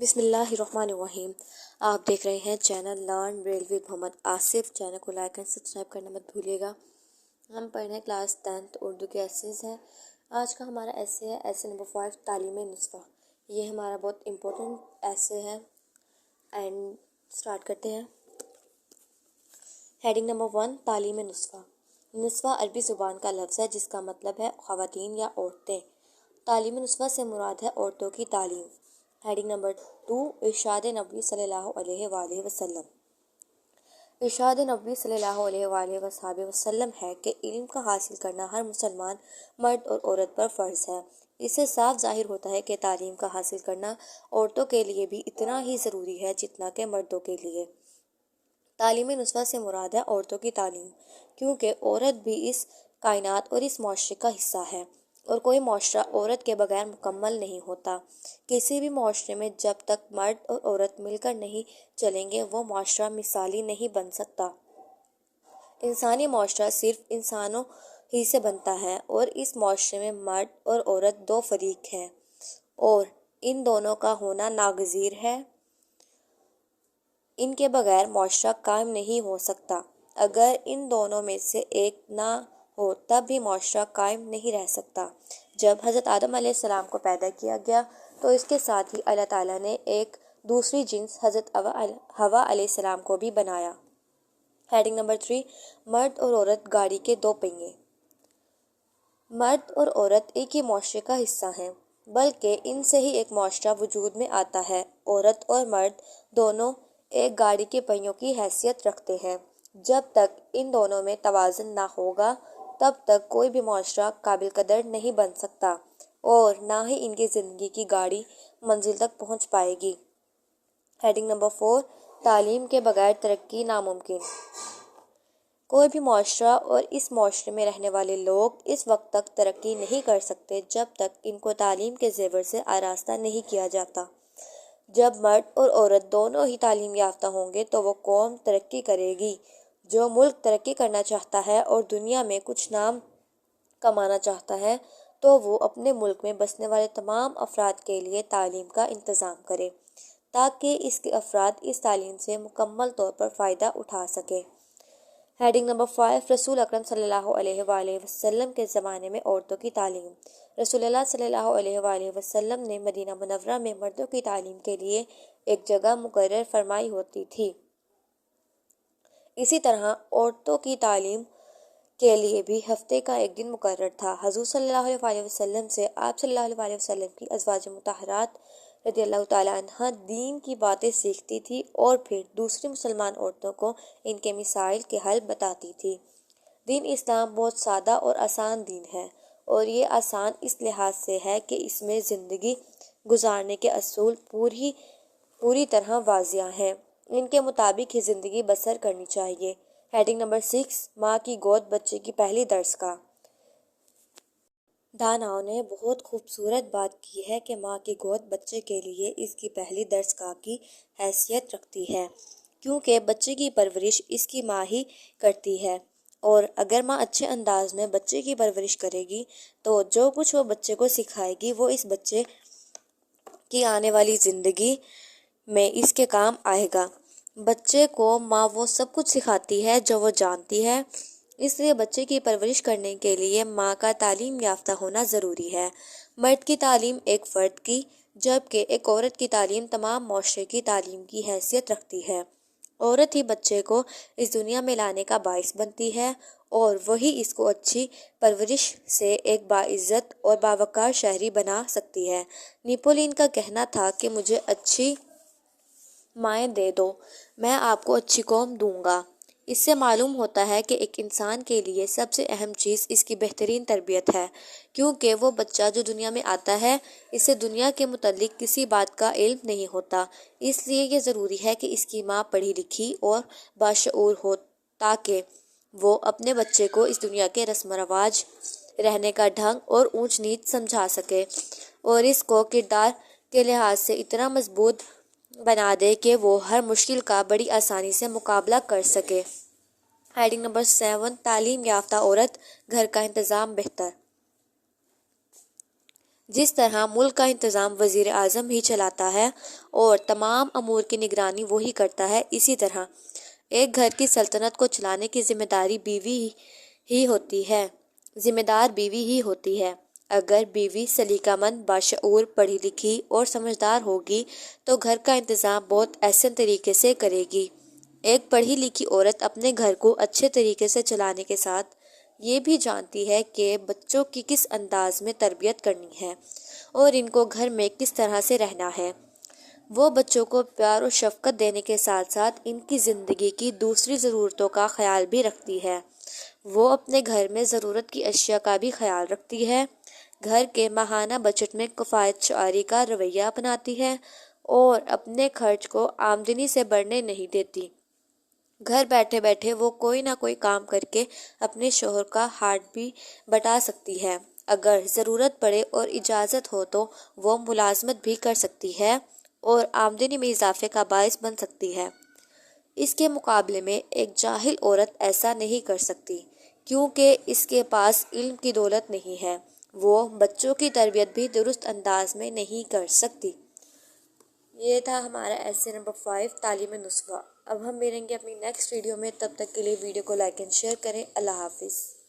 بسم اللہ الرحمن الرحیم۔ آپ دیکھ رہے ہیں channel learn real with Muhammad Asif. Channel کو لائک اینڈ سبسکرائب کرنا مت بھولیے گا۔ ہم پڑھ رہے ہیں کلاس 10 اردو کے ایسیز ہیں۔ آج کا ہمارا ایسے ہے ایسے نمبر 5 تعلیم نصفہ۔ یہ ہمارا بہت امپورٹنٹ ایسے ہے اینڈ سٹارٹ کرتے ہیں۔ ہیڈنگ نمبر 1 تعلیم نصفہ۔ نصفہ عربی زبان کا لفظ ہے جس کا مطلب ہے خواتین یا عورتیں۔ تعلیم نصفہ سے مراد ہے عورتوں کی تعلیم۔ ہیڈنگ نمبر 2 ارشاد نبوی صلی اللہ علیہ وآلہ وسلم۔ ارشاد نبوی صلی اللہ علیہ وآلہ وصحبہ وسلم ہے کہ علم کا حاصل کرنا ہر مسلمان مرد اور عورت پر فرض ہے۔ اس سے صاف ظاہر ہوتا ہے کہ تعلیم کا حاصل کرنا عورتوں کے لیے بھی اتنا ہی ضروری ہے جتنا کہ مردوں کے لیے۔ تعلیم نصفہ سے مراد ہے عورتوں کی تعلیم، کیونکہ عورت بھی اس کائنات اور اس معاشرے کا حصہ ہے، اور کوئی معاشرہ عورت کے بغیر مکمل نہیں ہوتا۔ کسی بھی معاشرے میں جب تک مرد اور عورت مل کر نہیں چلیں گے وہ معاشرہ مثالی نہیں بن سکتا۔ انسانی معاشرہ صرف انسانوں ہی سے بنتا ہے، اور اس معاشرے میں مرد اور عورت دو فریق ہیں اور ان دونوں کا ہونا ناگزیر ہے۔ ان کے بغیر معاشرہ قائم نہیں ہو سکتا۔ اگر ان دونوں میں سے ایک نہ ہو تب بھی معاشرہ قائم نہیں رہ سکتا۔ جب حضرت آدم علیہ السلام کو پیدا کیا گیا تو اس کے ساتھ ہی اللہ تعالیٰ نے ایک دوسری جنس حضرت حوا علیہ السلام کو بھی بنایا۔ ہیڈنگ نمبر 3 مرد اور عورت گاڑی کے دو پہیے۔ مرد اور عورت ایک ہی معاشرے کا حصہ ہیں، بلکہ ان سے ہی ایک معاشرہ وجود میں آتا ہے۔ عورت اور مرد دونوں ایک گاڑی کے پہیوں کی حیثیت رکھتے ہیں۔ جب تک ان دونوں میں توازن نہ ہوگا تب تک کوئی بھی معاشرہ قابل قدر نہیں بن سکتا اور نہ ہی ان کی زندگی کی گاڑی منزل تک پہنچ پائے گی۔ ہیڈنگ نمبر 4 تعلیم کے بغیر ترقی ناممکن۔ کوئی بھی معاشرہ اور اس معاشرے میں رہنے والے لوگ اس وقت تک ترقی نہیں کر سکتے جب تک ان کو تعلیم کے زیور سے آراستہ نہیں کیا جاتا۔ جب مرد اور عورت دونوں ہی تعلیم یافتہ ہوں گے تو وہ قوم ترقی کرے گی۔ جو ملک ترقی کرنا چاہتا ہے اور دنیا میں کچھ نام کمانا چاہتا ہے تو وہ اپنے ملک میں بسنے والے تمام افراد کے لیے تعلیم کا انتظام کرے تاکہ اس کے افراد اس تعلیم سے مکمل طور پر فائدہ اٹھا سکیں۔ ہیڈنگ نمبر 5 رسول اکرم صلی اللہ علیہ وآلہ وسلم کے زمانے میں عورتوں کی تعلیم۔ رسول اللہ صلی اللہ علیہ وآلہ وسلم نے مدینہ منورہ میں مردوں کی تعلیم کے لیے ایک جگہ مقرر فرمائی ہوتی تھی۔ اسی طرح عورتوں کی تعلیم کے لیے بھی ہفتے کا ایک دن مقرر تھا۔ حضور صلی اللہ علیہ وآلہ وسلم سے آپ صلی اللہ علیہ وآلہ وسلم کی ازواج مطہرات رضی اللہ تعالیٰ عنہ دین کی باتیں سیکھتی تھی اور پھر دوسری مسلمان عورتوں کو ان کے مسائل کے حل بتاتی تھی۔ دین اسلام بہت سادہ اور آسان دین ہے، اور یہ آسان اس لحاظ سے ہے کہ اس میں زندگی گزارنے کے اصول پوری طرح واضح ہیں۔ ان کے مطابق ہی زندگی بسر کرنی چاہیے۔ ہیڈنگ نمبر 6 ماں کی گود بچے کی پہلی درسگاہ۔ داناؤں نے بہت خوبصورت بات کی ہے کہ ماں کی گود بچے کے لیے اس کی پہلی درسگاہ کی حیثیت رکھتی ہے، کیونکہ بچے کی پرورش اس کی ماں ہی کرتی ہے، اور اگر ماں اچھے انداز میں بچے کی پرورش کرے گی تو جو کچھ وہ بچے کو سکھائے گی وہ اس بچے کی آنے والی زندگی میں اس کے کام آئے گا۔ بچے کو ماں وہ سب کچھ سکھاتی ہے جو وہ جانتی ہے، اس لیے بچے کی پرورش کرنے کے لیے ماں کا تعلیم یافتہ ہونا ضروری ہے۔ مرد کی تعلیم ایک فرد کی جبکہ ایک عورت کی تعلیم تمام معاشرے کی تعلیم کی حیثیت رکھتی ہے۔ عورت ہی بچے کو اس دنیا میں لانے کا باعث بنتی ہے اور وہی اس کو اچھی پرورش سے ایک باعزت اور باوقار شہری بنا سکتی ہے۔ نیپولین کا کہنا تھا کہ مجھے اچھی مائیں دے دو، میں آپ کو اچھی قوم دوں گا۔ اس سے معلوم ہوتا ہے کہ ایک انسان کے لیے سب سے اہم چیز اس کی بہترین تربیت ہے، کیونکہ وہ بچہ جو دنیا میں آتا ہے اسے دنیا کے متعلق کسی بات کا علم نہیں ہوتا، اس لیے یہ ضروری ہے کہ اس کی ماں پڑھی لکھی اور باشعور ہو تاکہ وہ اپنے بچے کو اس دنیا کے رسم و رواج، رہنے کا ڈھنگ اور اونچ نیچ سمجھا سکے اور اس کو کردار کے لحاظ سے اتنا مضبوط بنا دے کہ وہ ہر مشکل کا بڑی آسانی سے مقابلہ کر سکے۔ ہیڈنگ نمبر 7 تعلیم یافتہ عورت گھر کا انتظام بہتر۔ جس طرح ملک کا انتظام وزیر اعظم ہی چلاتا ہے اور تمام امور کی نگرانی وہی کرتا ہے، اسی طرح ایک گھر کی سلطنت کو چلانے کی ذمہ دار بیوی ہی ہوتی ہے۔ اگر بیوی سلیقہ مند، باشعور، پڑھی لکھی اور سمجھدار ہوگی تو گھر کا انتظام بہت احسن طریقے سے کرے گی۔ ایک پڑھی لکھی عورت اپنے گھر کو اچھے طریقے سے چلانے کے ساتھ یہ بھی جانتی ہے کہ بچوں کی کس انداز میں تربیت کرنی ہے اور ان کو گھر میں کس طرح سے رہنا ہے۔ وہ بچوں کو پیار و شفقت دینے کے ساتھ ساتھ ان کی زندگی کی دوسری ضرورتوں کا خیال بھی رکھتی ہے۔ وہ اپنے گھر میں ضرورت کی اشیاء کا بھی خیال رکھتی ہے، گھر کے ماہانہ بجٹ میں کفایت شعاری کا رویہ اپناتی ہے اور اپنے خرچ کو آمدنی سے بڑھنے نہیں دیتی۔ گھر بیٹھے بیٹھے وہ کوئی نہ کوئی کام کر کے اپنے شوہر کا ہاتھ بھی بٹا سکتی ہے۔ اگر ضرورت پڑے اور اجازت ہو تو وہ ملازمت بھی کر سکتی ہے اور آمدنی میں اضافے کا باعث بن سکتی ہے۔ اس کے مقابلے میں ایک جاہل عورت ایسا نہیں کر سکتی، کیونکہ اس کے پاس علم کی دولت نہیں ہے، وہ بچوں کی تربیت بھی درست انداز میں نہیں کر سکتی۔ یہ تھا ہمارا ایسے نمبر 5 تعلیم نسخہ۔ اب ہم ملیں گے اپنی نیکسٹ ویڈیو میں، تب تک کے لیے ویڈیو کو لائک اینڈ شیئر کریں۔ اللہ حافظ۔